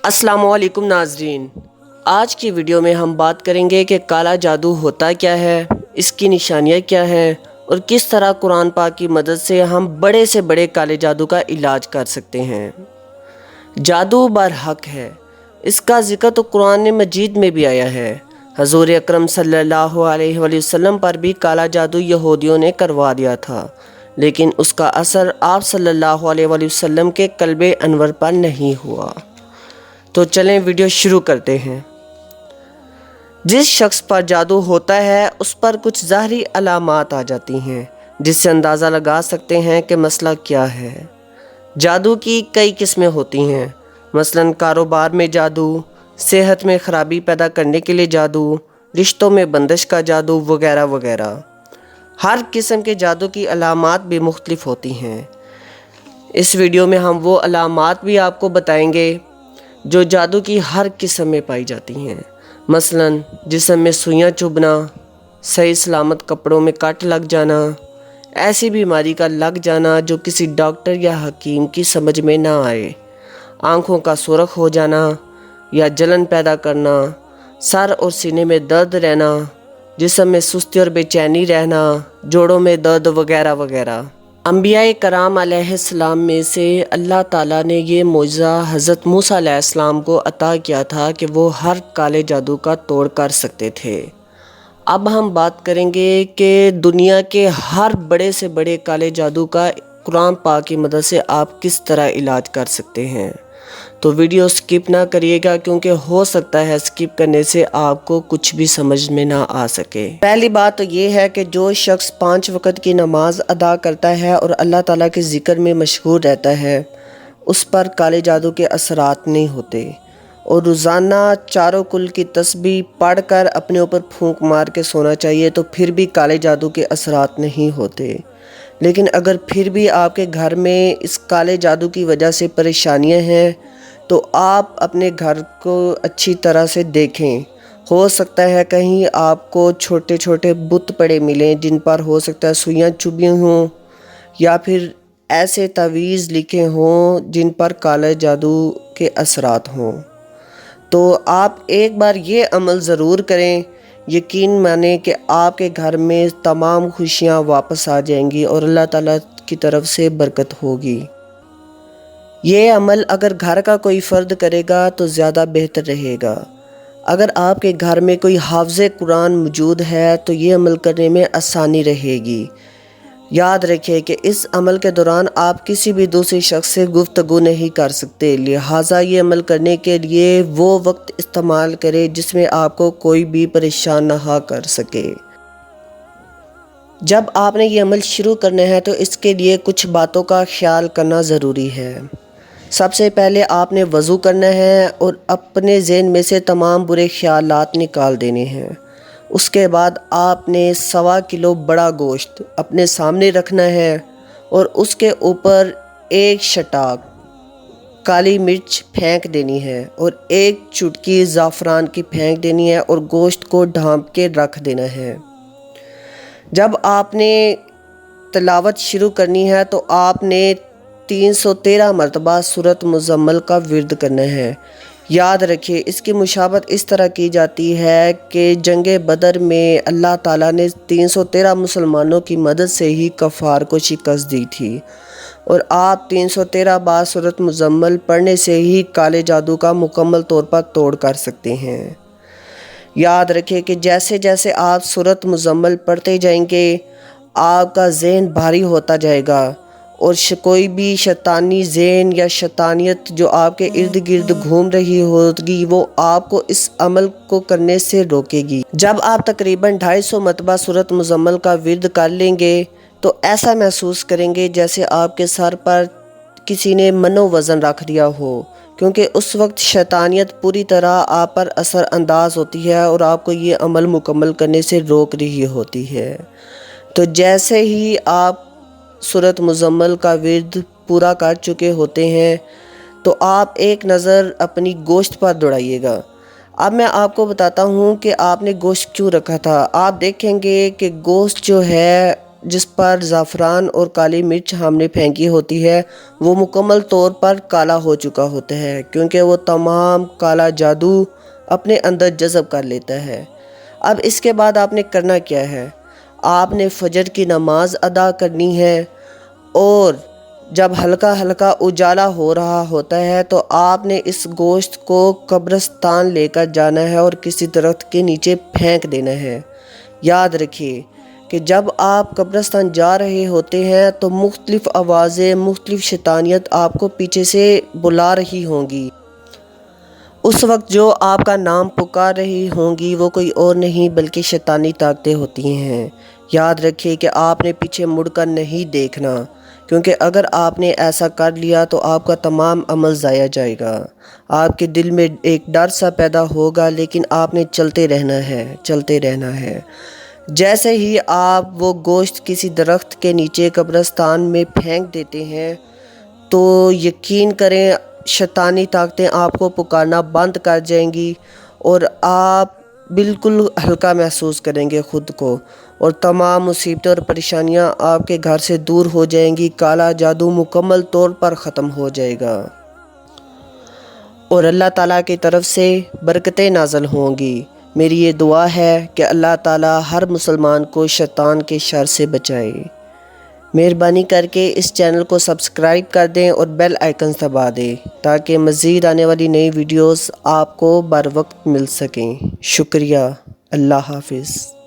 अस्सलाम वालेकुम नाजरीन। आज की वीडियो में हम बात करेंगे कि काला जादू होता क्या है, इसकी निशानियाँ क्या हैं और किस तरह कुरान पाक की मदद से हम बड़े से बड़े काले जादू का इलाज कर सकते हैं। जादू बरहक है, इसका जिक्र तो कुरान मजीद में भी आया है। हजूर अकरम सल्लल्लाहु अलैहि वसल्लम पर भी काला जादू यहूदियों ने करवा दिया था, लेकिन उसका असर आप सल्लल्लाहु अलैहि वसल्लम के कल्बे अनवर पर नहीं हुआ। तो चलें वीडियो शुरू करते हैं। जिस शख्स पर जादू होता है उस पर कुछ ज़ाहरी अलामात आ जाती हैं जिससे अंदाज़ा लगा सकते हैं कि मसला क्या है। जादू की कई किस्में होती हैं, मसलन कारोबार में जादू, सेहत में ख़राबी पैदा करने के लिए जादू, रिश्तों में बंदिश का जादू वगैरह वगैरह। हर किस्म के जादू की अलामात भी मुख्तलिफ होती हैं। इस वीडियो में हम वो अलामात भी आपको बताएंगे जो जादू की हर किस्म में पाई जाती हैं, मसलन जिस्म में सुइयां चुभना, सही सलामत कपड़ों में कट लग जाना, ऐसी बीमारी का लग जाना जो किसी डॉक्टर या हकीम की समझ में ना आए, आँखों का सुरख हो जाना या जलन पैदा करना, सर और सीने में दर्द रहना, जिस्म में सुस्ती और बेचैनी रहना, जोड़ों में दर्द वगैरह वगैरह। अंबिया कराम अलैहिस्सलाम में से अल्लाह ताला ने ये मौजज़ा हज़रत मूसा अलैहिस्सलाम को अता किया था कि वो हर काले जादू का तोड़ कर सकते थे। अब हम बात करेंगे कि दुनिया के हर बड़े से बड़े काले जादू का कुरान पाक की मदद से आप किस तरह इलाज कर सकते हैं। तो वीडियो स्किप ना करिएगा, क्योंकि हो सकता है स्किप करने से आपको कुछ भी समझ में ना आ सके। पहली बात तो ये है कि जो शख्स 5 वक़्त की नमाज अदा करता है और अल्लाह ताला के ज़िक्र में मशगूल रहता है, उस पर काले जादू के असरात नहीं होते। और रोज़ाना चारों कुल की तस्बीह पढ़ कर अपने ऊपर फूंक मार के सोना चाहिए, तो फिर भी काले जादू के असरात नहीं होते। लेकिन अगर फिर भी आपके घर में इस काले जादू की वजह से परेशानियां हैं, तो आप अपने घर को अच्छी तरह से देखें। हो सकता है कहीं आपको छोटे छोटे बुत पड़े मिलें जिन पर हो सकता है सुइयां चुभी हों, या फिर ऐसे तावीज़ लिखे हों जिन पर काले जादू के असरात हों। तो आप एक बार ये अमल ज़रूर करें, यकीन माने कि आपके घर में तमाम खुशियाँ वापस आ जाएंगी और अल्लाह ताला की तरफ से बरकत होगी। ये अमल अगर घर का कोई फ़र्द करेगा तो ज़्यादा बेहतर रहेगा। अगर आपके घर में कोई हाफ़िज़ कुरान मौजूद है तो ये अमल करने में आसानी रहेगी। याद रखिए कि इस अमल के दौरान आप किसी भी दूसरे शख्स से गुफ्तगू नहीं कर सकते, लिहाजा ये अमल करने के लिए वो वक्त इस्तेमाल करें जिसमें आपको कोई भी परेशान ना कर सके। जब आपने ये अमल शुरू करना है तो इसके लिए कुछ बातों का ख्याल करना ज़रूरी है। सबसे पहले आपने वज़ू करना है और अपने ज़हन में से तमाम बुरे ख्यालात निकाल देने हैं। उसके बाद आपने 1.25 किलो बड़ा गोश्त अपने सामने रखना है और उसके ऊपर 1 शटाक काली मिर्च फेंक देनी है और 1 चुटकी ज़ाफ़रान की फेंक देनी है और गोश्त को ढाँप के रख देना है। जब आपने तिलावत शुरू करनी है तो आपने 313 मरतबा सूरत मुज़म्मिल का विर्द करना है। याद रखिए, इसकी मुशाबत इस तरह की जाती है कि जंगे बदर में अल्लाह ताला ने 313 मुसलमानों की मदद से ही कफ़ार को शिकस्त दी थी, और आप 313 बार सूरत मुज़म्मिल पढ़ने से ही काले जादू का मुकम्मल तौर पर तोड़ कर सकते हैं। याद रखिए कि जैसे जैसे आप सूरत मुज़म्मिल पढ़ते जाएंगे आपका ज़हन भारी होता जाएगा और कोई भी शैतानी ज़हन या शैतानियत जो आपके इर्द गिर्द घूम रही होगी वो आपको इस अमल को करने से रोकेगी। जब आप तकरीबन 250 मरतबा सूरत मुज़म्मिल का विर्द कर लेंगे तो ऐसा महसूस करेंगे जैसे आपके सर पर किसी ने मनोवज़न रख दिया हो, क्योंकि उस वक्त शैतानियत पूरी तरह आप पर असर अंदाज होती है और आपको ये अमल मुकम्मल करने से रोक रही होती है। तो जैसे ही आप सूरत मुज़म्मिल का विर्द पूरा कर चुके होते हैं तो आप एक नज़र अपनी गोश्त पर दौड़ाइएगा। अब मैं आपको बताता हूँ कि आपने गोश्त क्यों रखा था। आप देखेंगे कि गोश्त जो है جس پر زعفران اور کالی مرچ ہم نے پھینکی ہوتی ہے وہ مکمل طور پر کالا ہو چکا ہوتا ہے، کیونکہ وہ تمام کالا جادو اپنے اندر جذب کر لیتا ہے۔ اب اس کے بعد آپ نے کرنا کیا ہے؟ آپ نے فجر کی نماز ادا کرنی ہے، اور جب ہلکا ہلکا اجالا ہو رہا ہوتا ہے تو آپ نے اس گوشت کو قبرستان لے کر جانا ہے اور کسی درخت کے نیچے پھینک دینا ہے۔ یاد رکھیے کہ جب آپ قبرستان جا رہے ہوتے ہیں تو مختلف آوازیں، مختلف شیطانیت آپ کو پیچھے سے بلا رہی ہوں گی۔ اس وقت جو آپ کا نام پکار رہی ہوں گی وہ کوئی اور نہیں بلکہ شیطانی طاقتیں ہوتی ہیں۔ یاد رکھیے کہ آپ نے پیچھے مڑ کر نہیں دیکھنا، کیونکہ اگر آپ نے ایسا کر لیا تو آپ کا تمام عمل ضائع جائے گا۔ آپ کے دل میں ایک ڈر سا پیدا ہوگا، لیکن آپ نے چلتے رہنا ہے، چلتے رہنا ہے۔ جیسے ہی آپ وہ گوشت کسی درخت کے نیچے قبرستان میں پھینک دیتے ہیں تو یقین کریں شیطانی طاقتیں آپ کو پکارنا بند کر جائیں گی، اور آپ بالکل ہلکا محسوس کریں گے خود کو، اور تمام مصیبتیں اور پریشانیاں آپ کے گھر سے دور ہو جائیں گی۔ کالا جادو مکمل طور پر ختم ہو جائے گا، اور اللہ تعالیٰ کی طرف سے برکتیں نازل ہوں گی۔ میری یہ دعا ہے کہ اللہ تعالیٰ ہر مسلمان کو شیطان کے شر سے بچائے۔ مہربانی کر کے اس چینل کو سبسکرائب کر دیں اور بیل آئیکن دبا دیں تاکہ مزید آنے والی نئی ویڈیوز آپ کو بر وقت مل سکیں۔ شکریہ۔ اللہ حافظ۔